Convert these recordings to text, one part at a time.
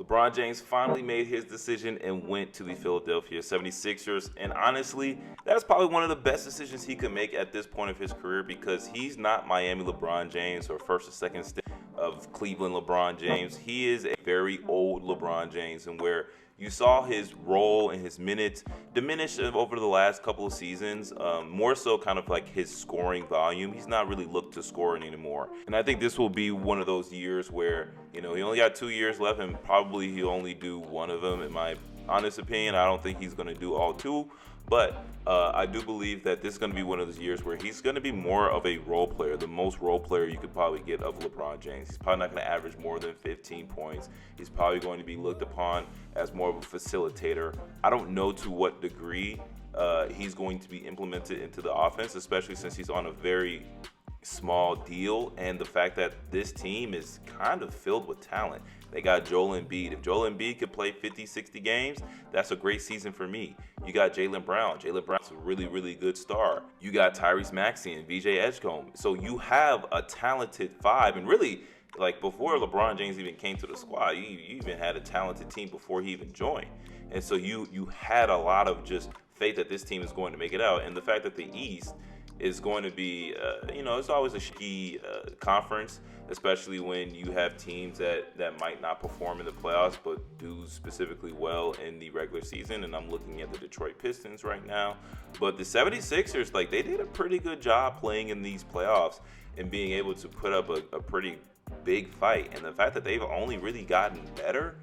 LeBron James finally made his decision and went to the Philadelphia 76ers. And honestly, that's probably one of the best decisions he could make at this point of his career, because he's not Miami LeBron James or first or second stint of Cleveland LeBron James. He is a very old LeBron James, and where you saw his role and his minutes diminish over the last couple of seasons, more so kind of like his scoring volume. He's not really looked to scoring anymore. And I think this will be one of those years where, he only got 2 years left, and probably he'll only do one of them, in my honest opinion. I don't think he's going to do all two. But I do believe that this is going to be one of those years where he's going to be more of a role player, the most role player you could probably get of LeBron James. He's probably not going to average more than 15 points. He's probably going to be looked upon as more of a facilitator. I don't know to what degree he's going to be implemented into the offense, especially since he's on a very small deal, and the fact that this team is kind of filled with talent. They got Joel Embiid. If Joel Embiid could play 50, 60 games, that's a great season for me. You got Jaylen Brown. Jaylen Brown's a really, really good star. You got Tyrese Maxey and VJ Edgecombe. So you have a talented five, and really, like, before LeBron James even came to the squad, you even had a talented team before he even joined. And so you had a lot of just faith that this team is going to make it out. And the fact that the East is going to be, it's always a shaky conference, especially when you have teams that might not perform in the playoffs but do specifically well in the regular season. And I'm looking at the Detroit Pistons right now. But the 76ers, like, they did a pretty good job playing in these playoffs and being able to put up a pretty big fight. And the fact that they've only really gotten better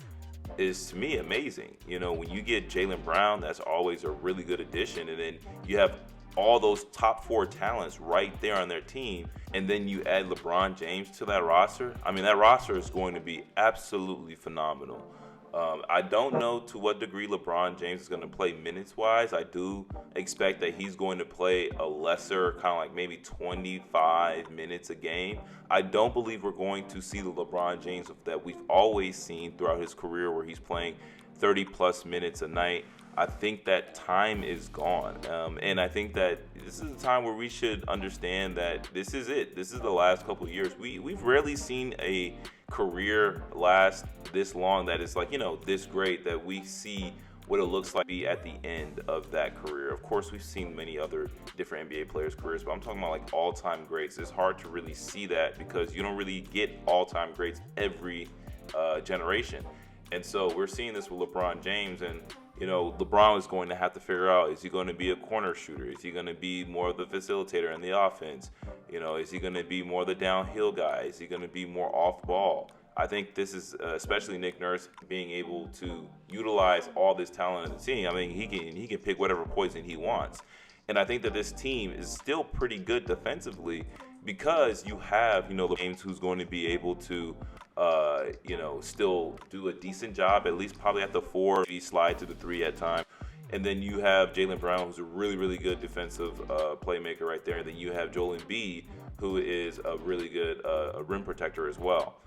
is, to me, amazing. When you get Jaylen Brown, that's always a really good addition. And then you have all those top four talents right there on their team, and then you add LeBron James to that roster. I mean, that roster is going to be absolutely phenomenal. I don't know to what degree LeBron James is going to play minutes-wise. I do expect that he's going to play a lesser, kind of like maybe 25 minutes a game. I don't believe we're going to see the LeBron James that we've always seen throughout his career, where he's playing 30-plus minutes a night. I think that time is gone. And I think that this is a time where we should understand that this is it. This is the last couple of years. We've rarely seen a career last this long that is, like, this great, that we see what it looks like be at the end of that career. Of course, we've seen many other different NBA players' careers, but I'm talking about like all-time greats. It's hard to really see that because you don't really get all-time greats every generation. And so we're seeing this with LeBron James, and LeBron is going to have to figure out, is he going to be a corner shooter? Is he going to be more of the facilitator in the offense? Is he going to be more the downhill guy? Is he going to be more off ball? I think this is, especially Nick Nurse, being able to utilize all this talent in the team. I mean, he can pick whatever poison he wants. And I think that this team is still pretty good defensively, because you have, James, who's going to be able to still do a decent job, at least probably at the 4, maybe slide to the 3 at times. And then you have Jaylen Brown, who's a really, really good defensive playmaker right there. And then you have Joel Embiid, who is a really good rim protector as well.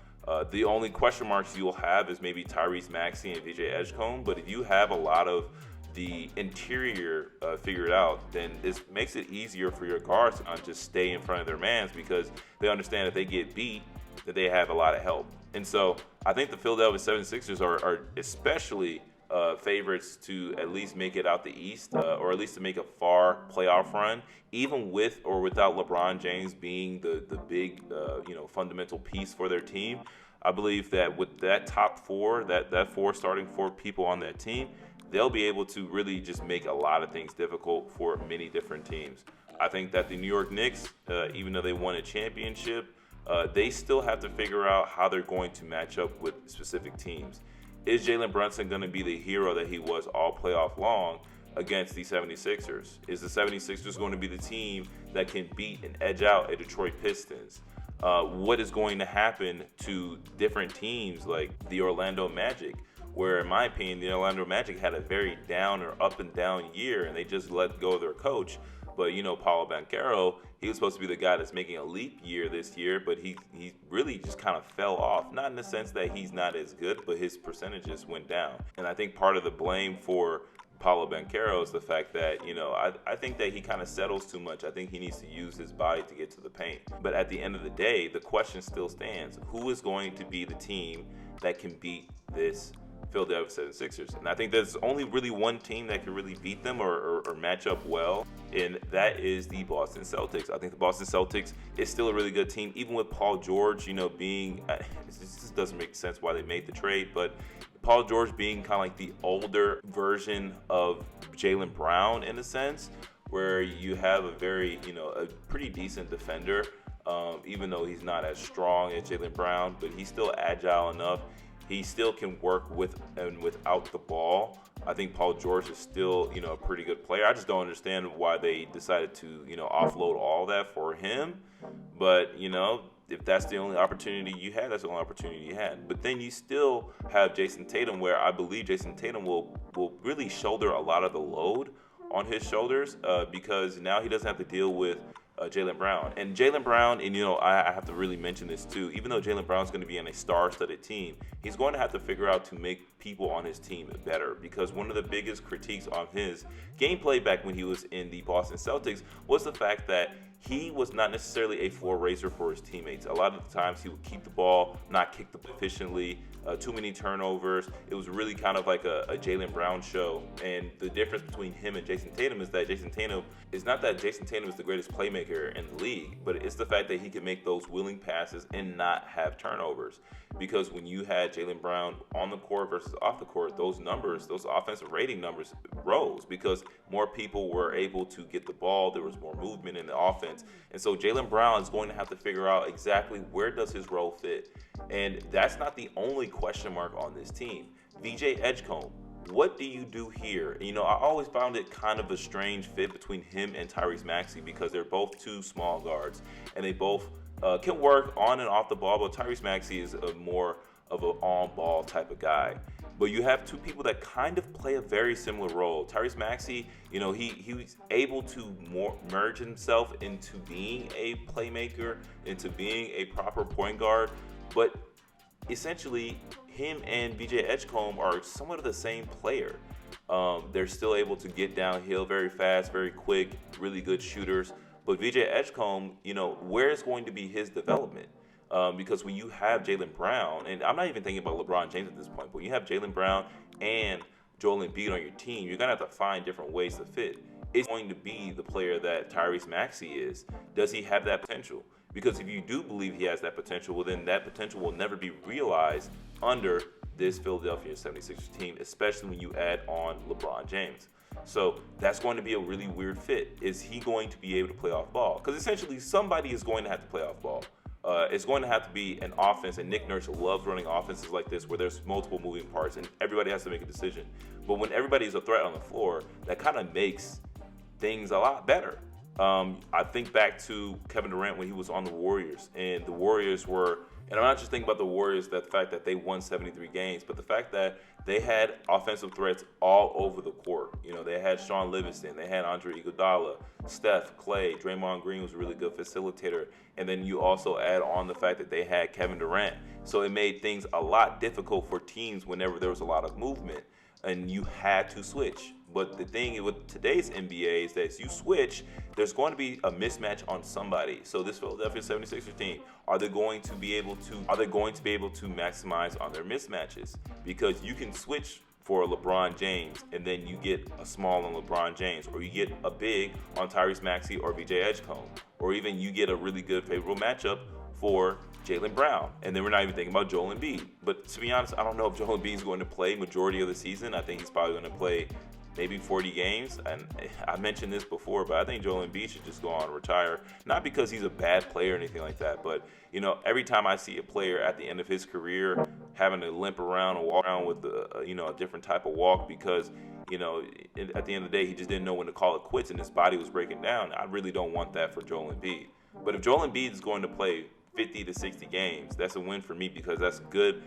The only question marks you'll have is maybe Tyrese Maxey and VJ Edgecombe. But if you have a lot of the interior figured out, then this makes it easier for your guards to not just stay in front of their mans, because they understand if they get beat, that they have a lot of help. And so I think the Philadelphia 76ers are especially favorites to at least make it out the East, or at least to make a far playoff run, even with or without LeBron James being the big fundamental piece for their team. I believe that with that top 4, that 4 starting 4 people on that team, they'll be able to really just make a lot of things difficult for many different teams. I think that the New York Knicks, even though they won a championship, they still have to figure out how they're going to match up with specific teams. Is Jalen Brunson going to be the hero that he was all playoff long against the 76ers? Is the 76ers going to be the team that can beat and edge out a Detroit Pistons? What is going to happen to different teams like the Orlando Magic, where, in my opinion, the Orlando Magic had a very down or up and down year, and they just let go of their coach. But, Paulo Banchero, he was supposed to be the guy that's making a leap year this year, but he really just kind of fell off. Not in the sense that he's not as good, but his percentages went down. And I think part of the blame for Paulo Banchero is the fact that, I think that he kind of settles too much. I think he needs to use his body to get to the paint. But at the end of the day, the question still stands. Who is going to be the team that can beat this Philadelphia 76ers. And I think there's only really one team that can really beat them or match up well, and that is the Boston Celtics. I think the Boston Celtics is still a really good team, even with Paul George, being, it just doesn't make sense why they made the trade, but Paul George being kind of like the older version of Jaylen Brown in a sense, where you have a very, a pretty decent defender, even though he's not as strong as Jaylen Brown, but he's still agile enough. He still can work with and without the ball. I think Paul George is still, a pretty good player. I just don't understand why they decided to, offload all that for him. But, if that's the only opportunity you had, that's the only opportunity you had. But then you still have Jason Tatum, where I believe Jason Tatum will really shoulder a lot of the load on his shoulders because now he doesn't have to deal with Jaylen Brown. And Jaylen Brown, and I have to really mention this too, even though Jaylen Brown's going to be on a star-studded team, he's going to have to figure out to make people on his team better, because one of the biggest critiques on his gameplay back when he was in the Boston Celtics was the fact that he was not necessarily a floor raiser for his teammates. A lot of the times he would keep the ball, not kick the ball efficiently, too many turnovers. It was really kind of like a Jaylen Brown show. And the difference between him and Jason Tatum is that Jason Tatum is not that Jason Tatum is the greatest playmaker in the league, but it's the fact that he can make those willing passes and not have turnovers. Because when you had Jaylen Brown on the court versus off the court, those numbers, those offensive rating numbers rose because more people were able to get the ball. There was more movement in the offense. And so Jaylen Brown is going to have to figure out exactly where does his role fit. And that's not the only question mark on this team. VJ Edgecombe, what do you do here? I always found it kind of a strange fit between him and Tyrese Maxey because they're both two small guards and they both can work on and off the ball, but Tyrese Maxey is a more of an on-ball type of guy. But you have two people that kind of play a very similar role. Tyrese Maxey, he was able to merge himself into being a playmaker, into being a proper point guard, but essentially him and VJ Edgecombe are somewhat of the same player. They're still able to get downhill very fast, very quick, really good shooters. But VJ Edgecombe, where's going to be his development? Because when you have Jaylen Brown, and I'm not even thinking about LeBron James at this point, but when you have Jaylen Brown and Joel Embiid on your team, you're going to have to find different ways to fit. It's going to be the player that Tyrese Maxey is. Does he have that potential? Because if you do believe he has that potential, well, then that potential will never be realized under this Philadelphia 76ers team, especially when you add on LeBron James. So that's going to be a really weird fit. Is he going to be able to play off ball? Because essentially somebody is going to have to play off ball. It's going to have to be an offense, and Nick Nurse loves running offenses like this where there's multiple moving parts and everybody has to make a decision. But when everybody's a threat on the floor, that kind of makes things a lot better. I think back to Kevin Durant when he was on the Warriors, and the Warriors were, and I'm not just thinking about the Warriors, that the fact that they won 73 games, but the fact that they had offensive threats all over the court. They had Sean Livingston, they had Andre Iguodala, Steph, Clay, Draymond Green was a really good facilitator, and then you also add on the fact that they had Kevin Durant. So it made things a lot difficult for teams whenever there was a lot of movement, and you had to switch. But the thing with today's NBA is that as you switch, there's going to be a mismatch on somebody. So this Philadelphia 76ers team, are they going to be able to maximize on their mismatches? Because you can switch for LeBron James, and then you get a small on LeBron James, or you get a big on Tyrese Maxey or VJ Edgecombe, or even you get a really good favorable matchup for Jaylen Brown. And then we're not even thinking about Joel Embiid. But to be honest, I don't know if Joel Embiid is going to play majority of the season. I think he's probably going to play maybe 40 games. And I mentioned this before, but I think Joel Embiid should just go on and retire. Not because he's a bad player or anything like that, but every time I see a player at the end of his career having to limp around and walk around with a different type of walk because at the end of the day he just didn't know when to call it quits and his body was breaking down. I really don't want that for Joel Embiid. But if Joel Embiid is going to play 50 to 60 games, that's a win for me because that's good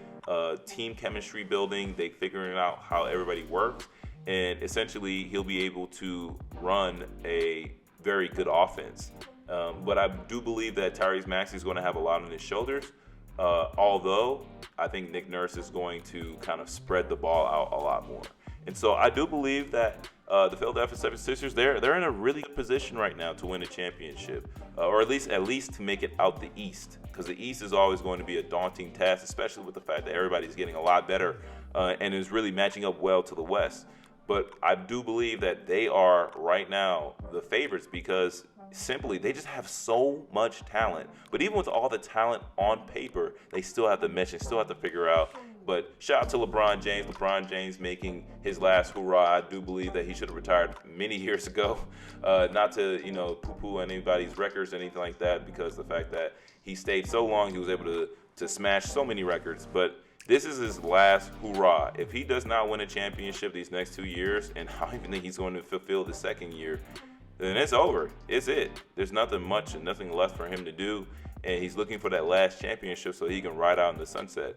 team chemistry building. They figuring out how everybody works. And essentially, he'll be able to run a very good offense. But I do believe that Tyrese Maxey is going to have a lot on his shoulders. Although I think Nick Nurse is going to kind of spread the ball out a lot more. And so I do believe that the Philadelphia 76ers, they're in a really good position right now to win a championship, or at least to make it out the East, because the East is always going to be a daunting task, especially with the fact that everybody's getting a lot better and is really matching up well to the West. But I do believe that they are right now the favorites because simply they just have so much talent. But even with all the talent on paper, they still have to mesh and still have to figure out. But shout out to LeBron James. LeBron James making his last hurrah. I do believe that he should have retired many years ago. Not to, poo-poo anybody's records or anything like that, because the fact that he stayed so long, he was able to smash so many records. But this is his last hurrah. If he does not win a championship these next 2 years, and I don't even think he's going to fulfill the second year, then it's over. It's it. There's nothing much and nothing left for him to do. And he's looking for that last championship so he can ride out in the sunset.